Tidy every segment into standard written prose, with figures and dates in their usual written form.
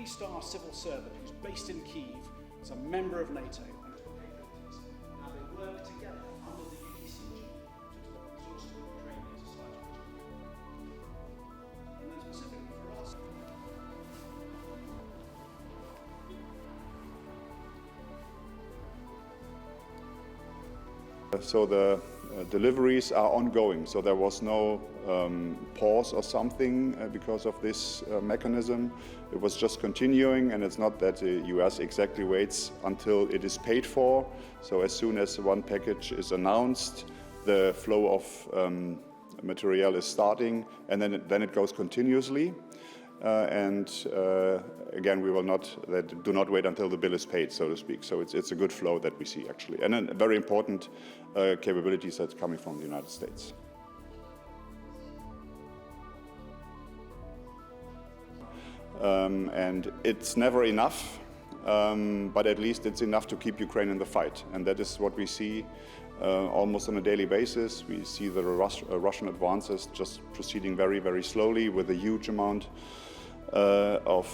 three-star civil servant who's based in Kyiv, is a member of NATO and has got capabilities. Now they work together under the UDCG to develop resources in Ukrainian society. And then specifically for us, so the deliveries are ongoing, so there was no pause or something because of this mechanism. It was just continuing, and it's not that the US exactly waits until it is paid for. So as soon as one package is announced, the flow of material is starting, and then it goes continuously. Again, we will do not wait until the bill is paid, so to speak. So it's a good flow that we see, actually, and a very important capabilities that's coming from the United States. And it's never enough, but at least it's enough to keep Ukraine in the fight, and that is what we see almost on a daily basis. We see the Russian advances just proceeding very, very slowly, with a huge amount of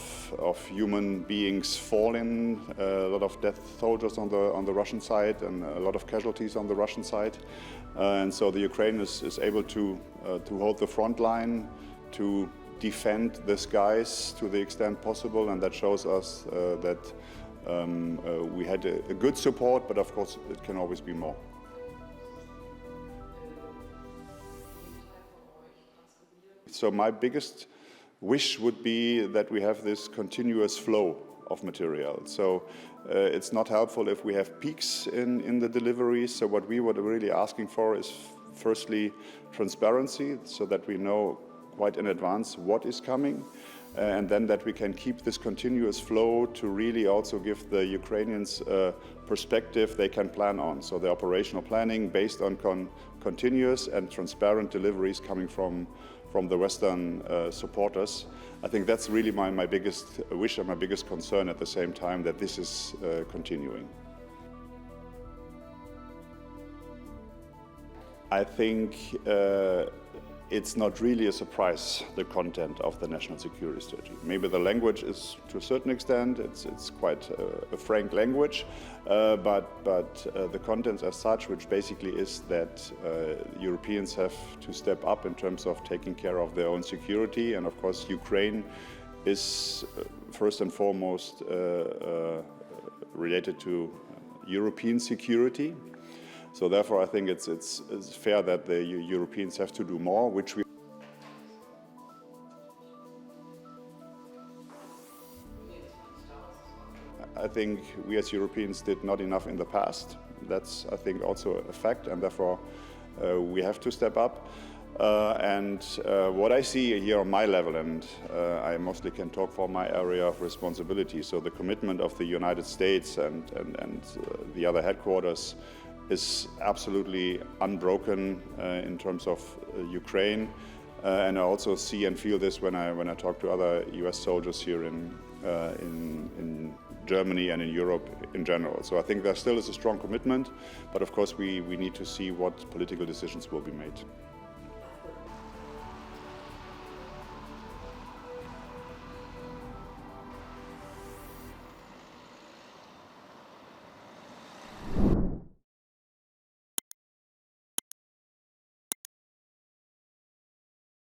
human beings falling, a lot of dead soldiers on the Russian side, and a lot of casualties on the Russian side. And so the Ukraine is able to hold the front line, to defend the skies to the extent possible, and that shows us that we had a good support, but of course it can always be more. So my biggest wish would be that we have this continuous flow of material. So it's not helpful if we have peaks in the deliveries. So what we were really asking for is firstly transparency, so that we know quite in advance what is coming, and then that we can keep this continuous flow to really also give the Ukrainians a perspective they can plan on. So the operational planning based on continuous and transparent deliveries coming from the Western supporters. I think that's really my biggest wish and my biggest concern at the same time, that this is continuing. I think it's not really a surprise, the content of the national security strategy. Maybe the language is, to a certain extent, it's quite a frank language, but the content as such, which basically is that Europeans have to step up in terms of taking care of their own security, and of course Ukraine is first and foremost related to European security. So therefore, I think it's fair that the Europeans have to do more, which we. I think we as Europeans did not enough in the past. That's, I think, also a fact, and therefore we have to step up. What I see here on my level, and I mostly can talk for my area of responsibility, so the commitment of the United States and the other headquarters is absolutely unbroken in terms of Ukraine, and I also see and feel this when I talk to other US soldiers here in Germany and in Europe in general. So I think there still is a strong commitment, but of course we need to see what political decisions will be made.